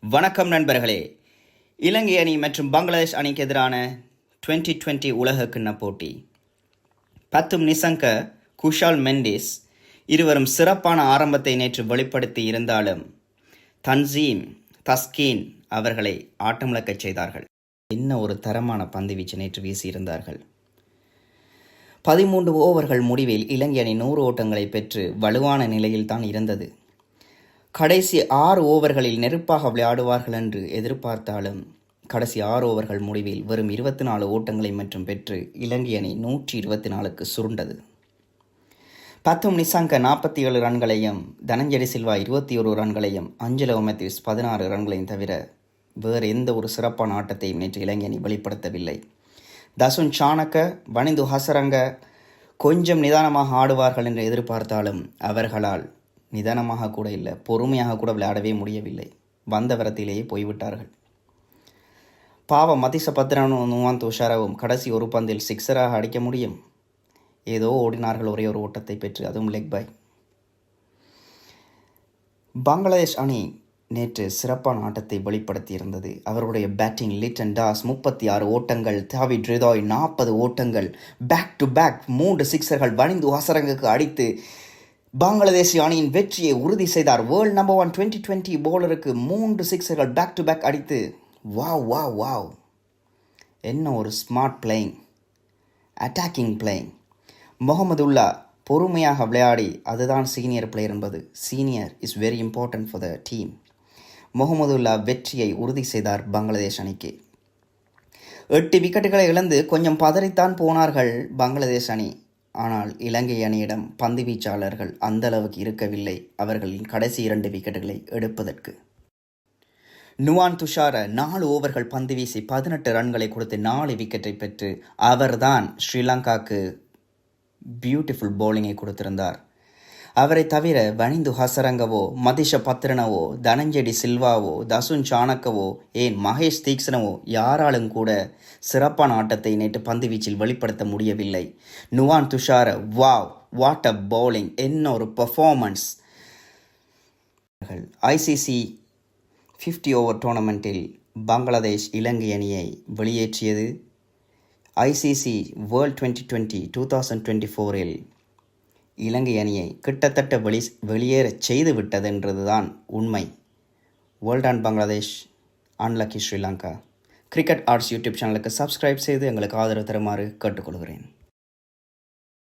வணக்கம் நண்பர்களே. இலங்கை அணி மற்றும் பங்களாதேஷ் அணிக்கு எதிரான 2020 உலக கிண்ண போட்டி. பத்தும் நிசங்க, குஷால் மெண்டிஸ் இருவரும் சிறப்பான ஆரம்பத்தை நேற்று வெளிப்படுத்தி இருந்தாலும் தன்சீம் தஸ்கீன் அவர்களை ஆட்டமிழக்கச் செய்தார்கள். என்ன ஒரு தரமான பந்து வீச்சு நேற்று வீசியிருந்தார்கள். 13 ஓவர்கள் முடிவில் இலங்கை அணி 100 ஓட்டங்களை பெற்று வலுவான நிலையில் தான் இருந்தது. கடைசி 6 ஓவர்களில் நெருப்பாக விளையாடுவார்கள் என்று எதிர்பார்த்தாலும் கடைசி 6 ஓவர்கள் முடிவில் வெறும் 24 ஓட்டங்களை மற்றும் பெற்று இலங்கை அணி 124க்கு சுருண்டது. பத்தும் நிசாங்க 47 ரன்களையும், தனஞ்சயடி சில்வா 21 ரன்களையும், அஞ்சலோ மேத்யூஸ் 16 ரன்களையும் தவிர வேறு எந்த ஒரு சிறப்பான ஆட்டத்தையும் நேற்று இலங்கை அணி வெளிப்படுத்தவில்லை. தசுன் சாணக்க, வனிந்து ஹசரங்க கொஞ்சம் நிதானமாக ஆடுவார்கள் என்று எதிர்பார்த்தாலும் அவர்களால் நிதானமாக கூட இல்லை, பொறுமையாக கூட விளையாடவே முடியவில்லை. வந்த வரத்திலேயே போய்விட்டார்கள். பாவம் மதிச பத்ரனும் நுவான் துஷாரவும் கடைசி ஒரு பந்தில் சிக்ஸராக அடிக்க முடியும். ஏதோ ஓடினார்கள், ஒரே ஒரு ஓட்டத்தை பெற்று, அதுவும் லெக் பை. பங்களாதேஷ் அணி நேற்று சிறப்பான ஆட்டத்தை வெளிப்படுத்தியிருந்தது. அவருடைய பேட்டிங் லிட்டன் டாஸ் 36 ஓட்டங்கள், தாவிட் ரிதாய் 40 ஓட்டங்கள், பேக் டு பேக் 3 சிக்ஸர்கள் வனிந்து ஹசரங்குக்கு அடித்து பங்களாதேஷ் அணியின் வெற்றியை உறுதி செய்தார். வேர்ல்ட் நம்பர் 1 2020 போலருக்கு 3 சிக்ஸர்கள் பேக் டு பேக் அடித்து வாவ் வாவ் வாவ், என்ன ஒரு smart playing, attacking playing. Mahmudullah பொறுமையாக விளையாடி, அதுதான் சீனியர் பிளேயர் என்பது. Senior is very important for the team. Mahmudullah வெற்றியை உறுதி செய்தார் பங்களாதேஷ் அணிக்கு. 8 விக்கெட்டுகளை இழந்து கொஞ்சம் பதறித்தான் போனார்கள் பங்களாதேஷ் அணி. ஆனால் இலங்கை அணியிடம் பந்து வீச்சாளர்கள் அந்த அளவுக்கு இருக்கவில்லை அவர்களின் கடைசி 2 விக்கெட்டுகளை எடுப்பதற்கு. நுவான் துஷார 4 ஓவர்கள் பந்து வீசி 18 ரன்களை கொடுத்து 4 விக்கெட்டை பெற்று அவர்தான் ஸ்ரீலங்காவுக்கு பியூட்டிஃபுல் பவுலிங்கை கொடுத்திருந்தார். அவரை தவிர வனிந்து ஹசரங்கவோ, மதிஷ பத்ரனவோ, தனஞ்சயடி சில்வாவோ, தசுன் சாணக்கவோ, ஏன் மகேஷ் தீக்ஷணவோ யாராலும் கூட சிறப்பான ஆட்டத்தை நேற்று பந்து வீச்சில் வெளிப்படுத்த முடியவில்லை. Nuwan Thushara wow, what a bowling, என்ன ஒரு பெர்ஃபார்மன்ஸ். ஐசிசி 50 ஓவர் டோர்னமெண்ட்டில் பங்களாதேஷ் இலங்கை அணியை வெளியேற்றியது. ஐசிசி வேர்ல்ட் 2024இல் இலங்கை அணியை கிட்டத்தட்ட வெளியேறச் செய்து விட்டதென்றதுதான் உண்மை. World and Bangladesh, unlucky Sri Lanka. Cricket arts YouTube சேனலுக்கு சப்ஸ்கிரைப் செய்து எங்களுக்கு ஆதரவு தருமாறு கேட்டுக்கொள்கிறேன்.